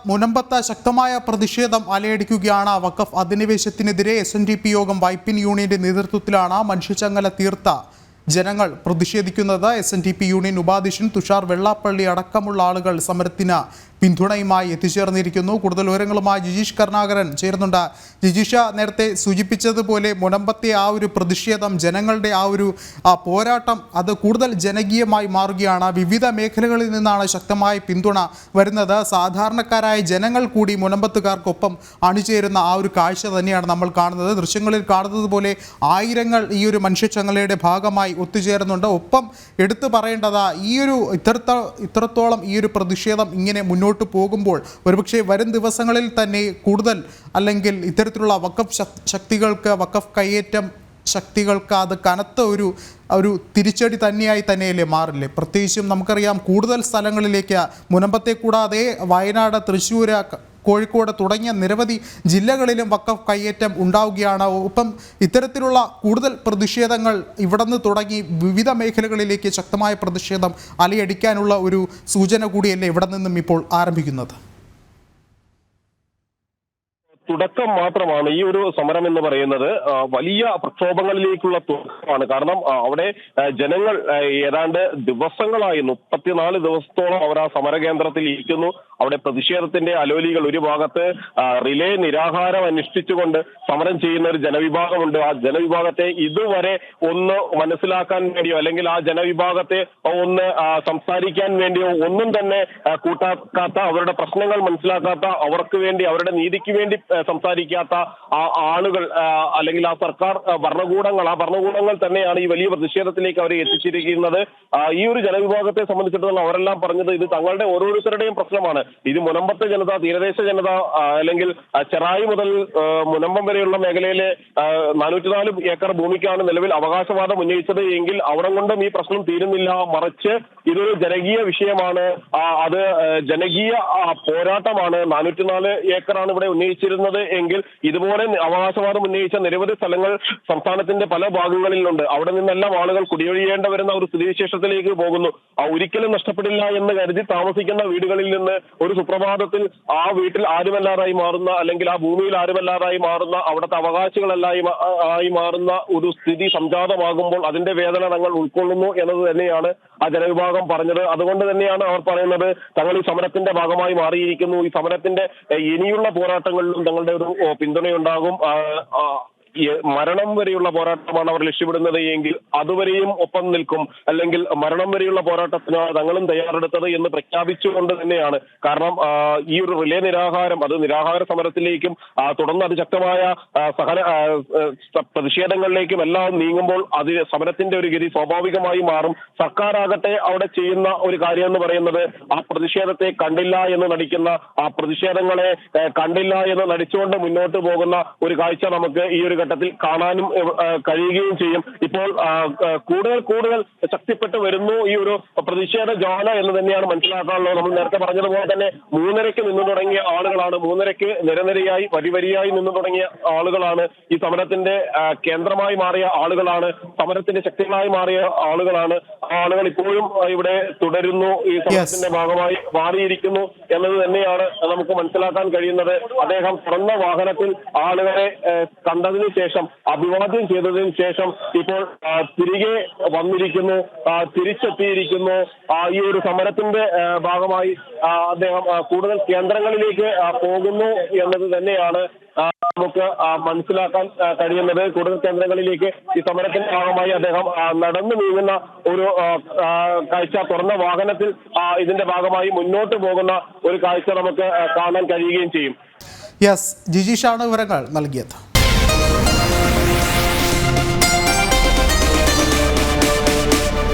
മുനമ്പത്ത് ശക്തമായ പ്രതിഷേധം അലയടിക്കുകയാണ്. വഖഫ് അധിനിവേശത്തിനെതിരെ SNDP യോഗം വൈപ്പിൻ യൂണിയന്റെ നേതൃത്വത്തിലാണ് മനുഷ്യച്ചങ്ങല തീർത്ത ജനങ്ങൾ പ്രതിഷേധിക്കുന്നത്. SNDP യൂണിയൻ ഉപാധ്യക്ഷൻ തുഷാർ വെള്ളാപ്പള്ളി അടക്കമുള്ള ആളുകൾ സമരത്തിന് പിന്തുണയുമായി എത്തിച്ചേർന്നിരിക്കുന്നു. കൂടുതൽ വിവരങ്ങളുമായി ജിജീഷ് കരുണാകരൻ ചേരുന്നുണ്ട്. ജിജീഷ, നേരത്തെ സൂചിപ്പിച്ചതുപോലെ മുനമ്പത്തെ ആ ഒരു പ്രതിഷേധം, ജനങ്ങളുടെ ആ ഒരു പോരാട്ടം അത് കൂടുതൽ ജനകീയമായി മാറുകയാണ്. വിവിധ മേഖലകളിൽ നിന്നാണ് ശക്തമായ പിന്തുണ വരുന്നത്. സാധാരണക്കാരായ ജനങ്ങൾ കൂടി മുനമ്പത്തുകാർക്കൊപ്പം അണിചേരുന്ന ആ ഒരു കാഴ്ച തന്നെയാണ് നമ്മൾ കാണുന്നത്. ദൃശ്യങ്ങളിൽ കാണുന്നത് പോലെ ആയിരങ്ങൾ ഈ ഒരു മനുഷ്യച്ചങ്ങലയുടെ ഭാഗമായി ഒത്തുചേരുന്നുണ്ട്. ഒപ്പം എടുത്തു പറയേണ്ടത് ഈ ഒരു ഇത്രത്തോളം ഈ ഒരു പ്രതിഷേധം ഇങ്ങനെ മുന്നോട്ട് പോകുമ്പോൾ ഒരുപക്ഷെ വരും ദിവസങ്ങളിൽ തന്നെ കൂടുതൽ അല്ലെങ്കിൽ ഇത്തരത്തിലുള്ള വഖഫ് ശക്തികൾക്ക്, വഖഫ് കയ്യേറ്റം ശക്തികൾക്ക് അത് കനത്ത ഒരു തിരിച്ചടി തന്നെയല്ലേ മാറില്ലേ? പ്രത്യേകിച്ചും നമുക്കറിയാം കൂടുതൽ സ്ഥലങ്ങളിലേക്ക് മുനമ്പത്തെ കൂടാതെ വയനാട്, തൃശ്ശൂർ, കോഴിക്കോട് തുടങ്ങിയ നിരവധി ജില്ലകളിലും വഖഫ് കയ്യേറ്റം ഉണ്ടാവുകയാണ്. ഒപ്പം ഇത്തരത്തിലുള്ള കൂടുതൽ പ്രതിഷേധങ്ങൾ ഇവിടെ നിന്ന് തുടങ്ങി വിവിധ മേഖലകളിലേക്ക് ശക്തമായ പ്രതിഷേധം അലയടിക്കാനുള്ള ഒരു സൂചന കൂടിയല്ലേ ഇവിടെ നിന്നും ഇപ്പോൾ ആരംഭിക്കുന്നത്? തുടക്കം മാത്രമാണ് ഈ ഒരു സമരം എന്ന് പറയുന്നത്. വലിയ പ്രക്ഷോഭങ്ങളിലേക്കുള്ള തുടക്കമാണ്. കാരണം അവിടെ ജനങ്ങൾ ഏതാണ്ട് ദിവസങ്ങളായി 34 ദിവസത്തോളം അവർ ആ സമരകേന്ദ്രത്തിൽ ഇരിക്കുന്നു. അവിടെ പ്രതിഷേധത്തിന്റെ അലോലികൾ, ഒരു ഭാഗത്ത് റിലേ നിരാഹാരം അനുഷ്ഠിച്ചുകൊണ്ട് സമരം ചെയ്യുന്ന ഒരു ജനവിഭാഗമുണ്ട്. ആ ജനവിഭാഗത്തെ ഇതുവരെ ഒന്ന് മനസ്സിലാക്കാൻ വേണ്ടിയോ അല്ലെങ്കിൽ ആ ജനവിഭാഗത്തെ ഒന്ന് സംസാരിക്കാൻ വേണ്ടിയോ ഒന്നും തന്നെ കൂട്ടാക്കാത്ത, അവരുടെ പ്രശ്നങ്ങൾ മനസ്സിലാക്കാത്ത, അവർക്ക് വേണ്ടി, അവരുടെ നീതിക്ക് വേണ്ടി സംസാരിക്കാത്ത ആ ആളുകൾ അല്ലെങ്കിൽ ആ സർക്കാർ ഭരണകൂടങ്ങൾ തന്നെയാണ് ഈ വലിയ പ്രതിഷേധത്തിലേക്ക് അവരെ എത്തിച്ചിരിക്കുന്നത്. ഈ ഒരു ജനവിഭാഗത്തെ സംബന്ധിച്ചിടത്തോളം അവരെല്ലാം പറഞ്ഞത് ഇത് തങ്ങളുടെ ഓരോരുത്തരുടെയും പ്രശ്നമാണ്. ഇത് മുനമ്പത്തെ ജനത, തീരദേശ ജനത അല്ലെങ്കിൽ ചെറായി മുതൽ മുനമ്പം വരെയുള്ള മേഖലയിലെ 404 ഏക്കർ ഭൂമിക്കാണ് നിലവിൽ അവകാശവാദം ഉന്നയിച്ചത് എങ്കിൽ അവിടം കൊണ്ടും ഈ പ്രശ്നം തീരുന്നില്ല. മറിച്ച് ഇതൊരു ജനകീയ വിഷയമാണ്. അത് ജനകീയ പോരാട്ടമാണ്. 404 ഏക്കറാണ് ഇവിടെ ഉന്നയിച്ചിരുന്നത് എങ്കിൽ ഇതുപോലെ അവകാശവാദം ഉന്നയിച്ച നിരവധി സ്ഥലങ്ങൾ സംസ്ഥാനത്തിന്റെ പല ഭാഗങ്ങളിലുണ്ട്. അവിടെ നിന്നെല്ലാം ആളുകൾ കുടിയൊഴിയേണ്ട വരുന്ന ഒരു സ്ഥിതിവിശേഷത്തിലേക്ക് പോകുന്നു. ഒരിക്കലും നഷ്ടപ്പെടില്ല എന്ന് കരുതി താമസിക്കുന്ന വീടുകളിൽ നിന്ന് ഒരു സുപ്രഭാതത്തിൽ ആ വീട്ടിൽ ആരുമല്ലാതായി മാറുന്ന, അല്ലെങ്കിൽ ആ ഭൂമിയിൽ ആരുമല്ലാതായി മാറുന്ന, അവിടുത്തെ അവകാശികളെല്ലാം മാറുന്ന ഒരു സ്ഥിതി സംജാതമാകുമ്പോൾ അതിന്റെ വേദന തങ്ങൾ ഉൾക്കൊള്ളുന്നു എന്നത് തന്നെയാണ് ആ ജനവിഭാഗം പറഞ്ഞത്. അതുകൊണ്ട് തന്നെയാണ് അവർ പറയുന്നത് തങ്ങൾ ഈ സമരത്തിന്റെ ഭാഗമായി മാറിയിരിക്കുന്നു. ഈ സമരത്തിന്റെ ഇനിയുള്ള പോരാട്ടങ്ങളിലും തങ്ങളുടെ ഒരു പിന്തുണയുണ്ടാകും. മരണം വരെയുള്ള പോരാട്ടമാണ് അവർ ലക്ഷ്യമിടുന്നത് എങ്കിൽ അതുവരെയും ഒപ്പം നിൽക്കും, അല്ലെങ്കിൽ മരണം വരെയുള്ള പോരാട്ടത്തിന് തങ്ങളും തയ്യാറെടുത്തത് എന്ന് പ്രഖ്യാപിച്ചുകൊണ്ട് തന്നെയാണ്. കാരണം ഈ ഒരു റിലേ നിരാഹാരം അത് നിരാഹാര സമരത്തിലേക്കും തുടർന്ന് അതിശക്തമായ പ്രതിഷേധങ്ങളിലേക്കും എല്ലാം നീങ്ങുമ്പോൾ അത് സമരത്തിന്റെ ഒരു ഗതി സ്വാഭാവികമായി മാറും. സർക്കാരാകട്ടെ അവിടെ ചെയ്യുന്ന ഒരു കാര്യം എന്ന് പറയുന്നത് ആ പ്രതിഷേധത്തെ കണ്ടില്ല എന്ന് നടിക്കുന്ന, ആ പ്രതിഷേധങ്ങളെ കണ്ടില്ല എന്ന് നടിച്ചുകൊണ്ട് മുന്നോട്ട് പോകുന്ന ഒരു കാഴ്ച നമുക്ക് ഈ ഒരു ഘട്ടത്തിൽ കാണാനും കഴിയുകയും ചെയ്യും. ഇപ്പോൾ കൂടുതൽ ശക്തിപ്പെട്ട് വരുന്നു ഈ ഒരു പ്രതിഷേധ ജ്വാല എന്ന് തന്നെയാണ് മനസ്സിലാക്കാനുള്ളത്. നമ്മൾ നേരത്തെ പറഞ്ഞതുപോലെ തന്നെ 3:30 നിന്നു തുടങ്ങിയ ആളുകളാണ്, 3:30 നിരനിരയായി വരിയായി നിന്നു തുടങ്ങിയ ആളുകളാണ് ഈ സമരത്തിന്റെ കേന്ദ്രമായി മാറിയ ആളുകളാണ്, സമരത്തിന്റെ ശക്തികളായി മാറിയ ആളുകളാണ്. ആ ആളുകൾ ഇപ്പോഴും ഇവിടെ തുടരുന്നു, ഈ സമരത്തിന്റെ ഭാഗമായി മാറിയിരിക്കുന്നു എന്നത് തന്നെയാണ് നമുക്ക് മനസ്സിലാക്കാൻ കഴിയുന്നത്. അദ്ദേഹം തുറന്ന വാഹനത്തിൽ ആളുകളെ കണ്ടതിന് ശേഷം, അഭിവാദ്യം ചെയ്തതിനു ശേഷം ഇപ്പോൾ തിരികെ വന്നിരിക്കുന്നു, തിരിച്ചെത്തിയിരിക്കുന്നു. ഈ ഒരു സമരത്തിന്റെ ഭാഗമായി അദ്ദേഹം കൂടുതൽ കേന്ദ്രങ്ങളിലേക്ക് പോകുന്നു എന്നത് തന്നെയാണ് നമുക്ക് മനസ്സിലാക്കാൻ കഴിയുന്നത്. കൂടുതൽ കേന്ദ്രങ്ങളിലേക്ക് ഈ സമരത്തിന്റെ ഭാഗമായി അദ്ദേഹം നടന്നു നീങ്ങുന്ന ഒരു കാഴ്ച, തുറന്ന വാഹനത്തിൽ ഇതിന്റെ ഭാഗമായി മുന്നോട്ട് പോകുന്ന ഒരു കാഴ്ച നമുക്ക് കാണാൻ കഴിയുകയും ചെയ്യും. ജിജീഷാണ് വിവരങ്ങൾ നൽകിയത്.